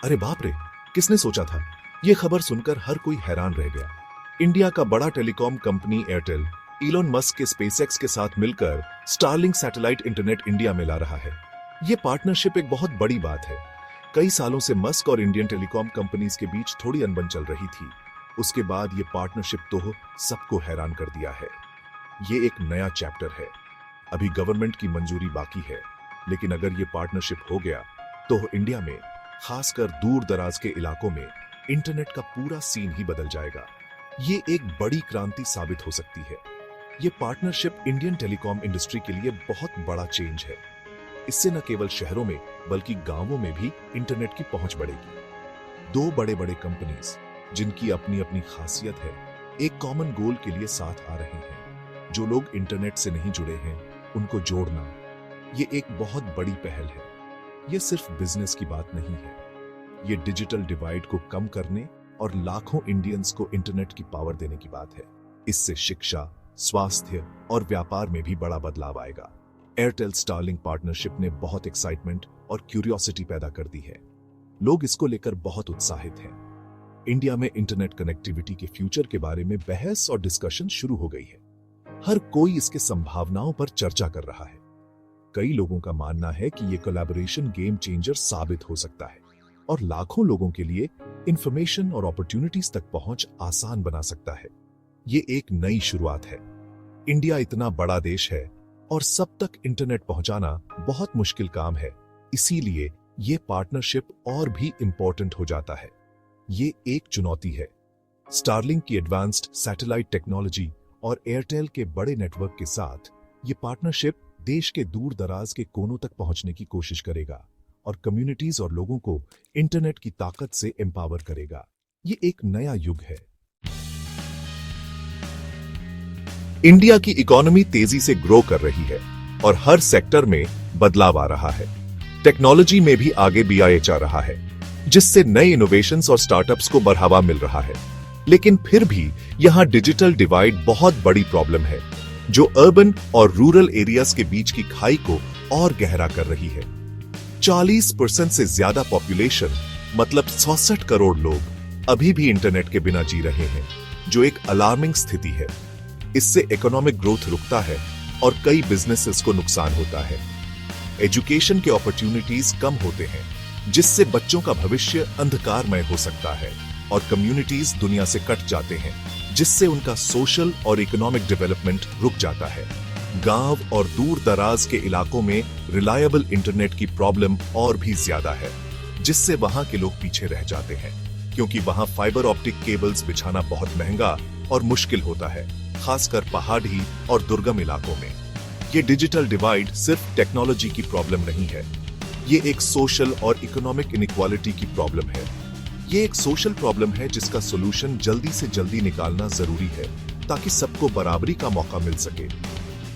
अरे बाप रे, किसने सोचा था। ये खबर सुनकर हर कोई हैरान रह गया। इंडिया का बड़ा telecom company Airtel Elon Musk के स्पेसएक्स के साथ मिलकर स्टारलिंक सैटेलाइट इंटरनेट इंडिया में ला रहा है। ये पार्टनरशिप एक बहुत बड़ी बात है। कई सालों से मस्क और इंडियन टेलीकॉम कंपनीज के बीच थोड़ी अनबन चल रही थी। उसके बाद ये पार्टनरशिप तो सबको हैरान कर दिया है। ये एक नया चैप्टर है। अभी गवर्नमेंट की मंजूरी बाकी है, लेकिन अगर ये पार्टनरशिप हो गया तो इंडिया में, खासकर दूर दराज के इलाकों में, इंटरनेट का पूरा सीन ही बदल जाएगा। ये एक बड़ी क्रांति साबित हो सकती है। ये पार्टनरशिप इंडियन टेलीकॉम इंडस्ट्री के लिए बहुत बड़ा चेंज है। इससे न केवल शहरों में बल्कि गांवों में भी इंटरनेट की पहुंच बढ़ेगी। दो बड़े बड़े कंपनीज जिनकी अपनी अपनी खासियत है, एक कॉमन गोल के लिए साथ आ रहे हैं। जो लोग इंटरनेट से नहीं जुड़े हैं उनको जोड़ना, ये एक बहुत बड़ी पहल है। ये सिर्फ बिजनेस की बात नहीं है, ये डिजिटल डिवाइड को कम करने और लाखों इंडियंस को इंटरनेट की पावर देने की बात है। इससे शिक्षा, स्वास्थ्य और व्यापार में भी बड़ा बदलाव आएगा। एयरटेल स्टारलिंक पार्टनरशिप ने बहुत एक्साइटमेंट और क्यूरियोसिटी पैदा कर दी है। लोग इसको लेकर बहुत उत्साहित हैं। इंडिया में इंटरनेट कनेक्टिविटी के फ्यूचर के बारे में बहस और डिस्कशन शुरू हो गई है। हर कोई इसके संभावनाओं पर चर्चा कर रहा है। कई लोगों का मानना है कि यह कोलैबोरेशन गेम चेंजर साबित हो सकता है और लाखों लोगों के लिए इंफॉर्मेशन और अपॉर्चुनिटीज तक पहुंच आसान बना सकता है। ये एक नई शुरुआत है। इंडिया इतना बड़ा देश है और सब तक इंटरनेट पहुंचाना बहुत मुश्किल काम है। इसीलिए ये पार्टनरशिप और भी इंपॉर्टेंट हो जाता है। ये एक चुनौती है। स्टारलिंक की एडवांस्ड सैटेलाइट टेक्नोलॉजी और एयरटेल के बड़े नेटवर्क के साथ ये पार्टनरशिप देश के दूर दराज के कोनों तक पहुंचने की कोशिश करेगा और कम्युनिटीज और लोगों को इंटरनेट की ताकत से एम्पावर करेगा। ये एक नया युग है। इंडिया की इकोनॉमी तेजी से ग्रो कर रही है और हर सेक्टर में बदलाव आ रहा है। टेक्नोलॉजी में भी आगे BIH आ रहा है, जिससे नए इनोवेशंस और स्टार्टअप्स को बढ़ावा मिल रहा है। लेकिन फिर भी यहां डिजिटल डिवाइड बहुत बड़ी प्रॉब्लम है, जो अर्बन और रूरल एरियाज के बीच की खाई को और गहरा कर रही है। 40% से ज्यादा पॉपुलेशन, मतलब 66 करोड़ लोग अभी भी इंटरनेट के बिना जी रहे हैं, जो एक अलार्मिंग स्थिति है। इससे इकोनॉमिक ग्रोथ रुकता है और कई बिजनेसेस को नुकसान होता है। एजुकेशन के अपॉर्चुनिटीज कम होते हैं, जिससे बच्चों का भविष्य अंधकारमय हो सकता है और कम्युनिटीज दुनिया से कट जाते हैं, जिससे उनका सोशल और इकोनॉमिक डेवलपमेंट रुक जाता है। गांव और दूर दराज के इलाकों में रिलायबल इंटरनेट की प्रॉब्लम और भी ज्यादा है, जिससे वहां के लोग पीछे रह जाते हैं, क्योंकि वहां फाइबर ऑप्टिक केबल्स बिछाना बहुत महंगा और मुश्किल होता है, खासकर पहाड़ी और दुर्गम इलाकों में। ये डिजिटल डिवाइड सिर्फ टेक्नोलॉजी की प्रॉब्लम नहीं है, ये एक सोशल और इकोनॉमिक इनइक्वालिटी की प्रॉब्लम है। ये एक सोशल प्रॉब्लम है जिसका सोल्यूशन जल्दी से जल्दी निकालना जरूरी है, ताकि सबको बराबरी का मौका मिल सके।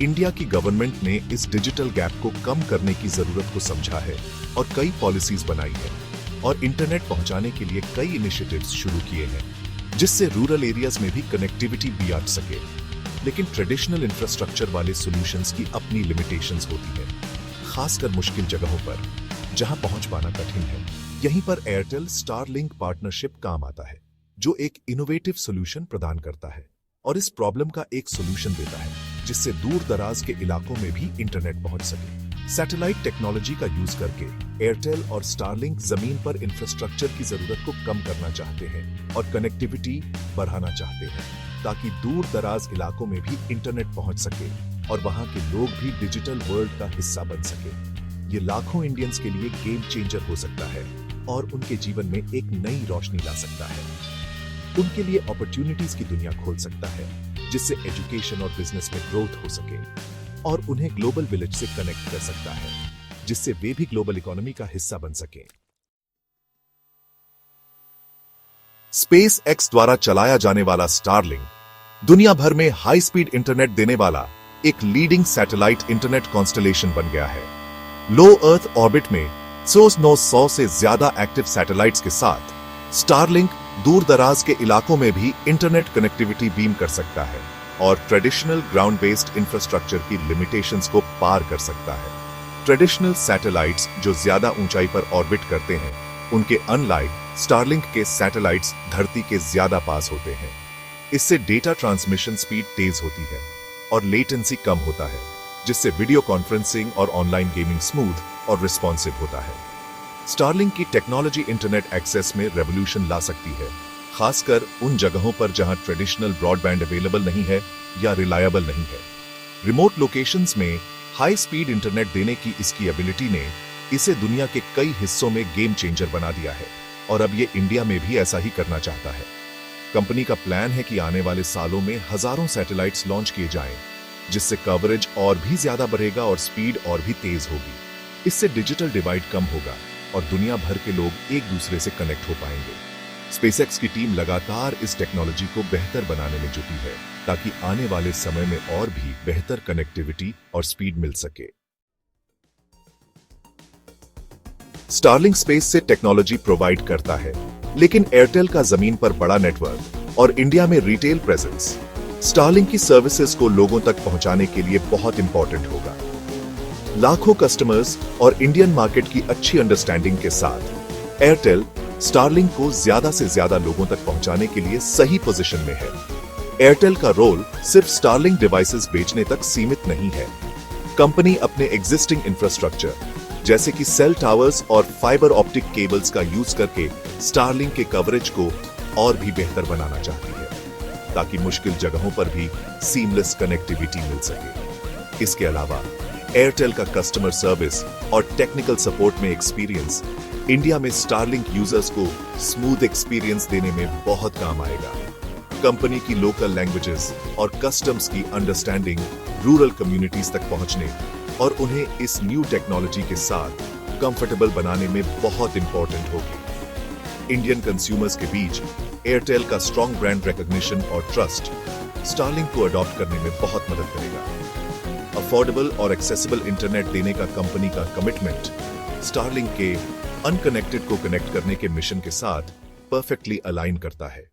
इंडिया की गवर्नमेंट ने इस डिजिटल गैप को कम करने की जरूरत को समझा है और कई पॉलिसीज बनाई है और इंटरनेट पहुंचाने के लिए कई इनिशिएटिव्स शुरू किए हैं, जिससे रूरल एरियाज में भी कनेक्टिविटी भी आ सके। लेकिन ट्रेडिशनल इंफ्रास्ट्रक्चर वाले सॉल्यूशंस की अपनी लिमिटेशंस होती है, खासकर मुश्किल जगहों पर जहां पहुंच पाना कठिन है। यहीं पर एयरटेल स्टारलिंक पार्टनरशिप काम आता है, जो एक इनोवेटिव सॉल्यूशन प्रदान करता है और इस प्रॉब्लम का एक सॉल्यूशन देता है, जिससे दूर दराज के इलाकों में भी इंटरनेट पहुंच सके। सैटेलाइट टेक्नोलॉजी का यूज करके एयरटेल और स्टारलिंक जमीन पर इंफ्रास्ट्रक्चर की जरूरत को कम करना चाहते हैं और कनेक्टिविटी बढ़ाना चाहते हैं, ताकि दूर दराज इलाकों में भी इंटरनेट पहुंच सके और वहां के लोग भी डिजिटल वर्ल्ड का हिस्सा बन सके। ये लाखों इंडियंस के लिए गेम चेंजर हो सकता है और उनके जीवन में एक नई रोशनी ला सकता है। उनके लिए अपॉर्चुनिटीज की दुनिया खोल सकता है, जिससे एजुकेशन और बिजनेस में ग्रोथ हो सके और उन्हें ग्लोबल विलेज से कनेक्ट कर सकता है, जिससे वे भी ग्लोबल इकोनॉमी का हिस्सा बन सके। SpaceX द्वारा चलाया जाने वाला स्टारलिंक दुनिया भर में हाई स्पीड इंटरनेट देने वाला एक लीडिंग सैटेलाइट इंटरनेट कॉन्स्टलेशन बन गया है। लो अर्थ ऑर्बिट में 900 से ज्यादा एक्टिव सैटेलाइट्स के साथ स्टारलिंक दूर दराज के इलाकों में भी इंटरनेट कनेक्टिविटी बीम कर सकता है और ट्रेडिशनल ग्राउंड बेस्ड इंफ्रास्ट्रक्चर की लिमिटेशंस को पार कर सकता है। ट्रेडिशनल सैटेलाइट्स जो ज्यादा ऊंचाई पर ऑर्बिट करते हैं, उनके अनलाइक स्टारलिंक के सैटेलाइट्स धरती के ज्यादा पास होते हैं। इससे डेटा ट्रांसमिशन स्पीड तेज होती है और लेटेंसी कम होता है, जिससे वीडियो कॉन्फ्रेंसिंग और ऑनलाइन गेमिंग स्मूथ और रिस्पॉन्सिव होता है। स्टारलिंक की टेक्नोलॉजी इंटरनेट एक्सेस में रेवोल्यूशन ला सकती है, खासकर उन जगहों पर जहां ट्रेडिशनल ब्रॉडबैंड अवेलेबल नहीं है या रिलायबल नहीं है। रिमोट लोकेशंस में हाई स्पीड इंटरनेट देने की इसकी एबिलिटी ने इसे दुनिया के कई हिस्सों में गेम चेंजर बना दिया है और अब ये इंडिया में भी ऐसा ही करना चाहता है। कंपनी का प्लान है कि आने वाले सालों में हजारों सैटेलाइट्स लॉन्च किए जाएं, जिससे कवरेज और भी ज्यादा बढ़ेगा और स्पीड और भी तेज होगी। इससे डिजिटल डिवाइड कम होगा और दुनिया भर के लोग एक दूसरे से कनेक्ट हो पाएंगे। स्पेसएक्स की टीम लगातार इस टेक्नोलॉजी को बेहतर बनाने में जुटी है, ताकि आने वाले समय में और भी बेहतर कनेक्टिविटी और स्पीड मिल सके। स्टारलिंक स्पेस से टेक्नोलॉजी प्रोवाइड करता है, लेकिन एयरटेल का जमीन पर बड़ा नेटवर्क और इंडिया में रिटेल प्रेजेंस स्टारलिंक की सर्विसेज को लोगों तक पहुंचाने के लिए बहुत इंपॉर्टेंट होगा। लाखों कस्टमर्स और इंडियन मार्केट की अच्छी अंडरस्टैंडिंग के साथ एयरटेल स्टारलिंक को ज्यादा से ज्यादा लोगों तक पहुंचाने के लिए सही पोजीशन में है। एयरटेल का रोल सिर्फ स्टारलिंक डिवाइसेस बेचने तक सीमित नहीं है। कंपनी अपने एग्जिस्टिंग इंफ्रास्ट्रक्चर जैसे कि सेल टावर्स और फाइबर ऑप्टिक केबल्स का यूज करके स्टारलिंक के कवरेज को और भी बेहतर बनाना चाहती है, ताकि मुश्किल जगहों पर भी सीमलेस कनेक्टिविटी मिल सके। इसके अलावा एयरटेल का कस्टमर सर्विस और टेक्निकल सपोर्ट में एक्सपीरियंस इंडिया में स्टारलिंक यूजर्स को स्मूथ एक्सपीरियंस देने में बहुत काम आएगा। कंपनी की लोकल लैंग्वेजेस और कस्टम्स की अंडरस्टैंडिंग रूरल कम्युनिटीज तक पहुंचने और उन्हें इस न्यू टेक्नोलॉजी के साथ कंफर्टेबल बनाने में बहुत इंपॉर्टेंट होगी। इंडियन कंज्यूमर्स के बीच एयरटेल का स्ट्रॉन्ग ब्रांड रिकॉग्निशन और ट्रस्ट स्टारलिंक को अडॉप्ट करने में बहुत मदद करेगा। अफोर्डेबल और एक्सेसिबल इंटरनेट देने का कंपनी का कमिटमेंट स्टारलिंक के अनकनेक्टेड को कनेक्ट करने के मिशन के साथ परफेक्टली अलाइन करता है।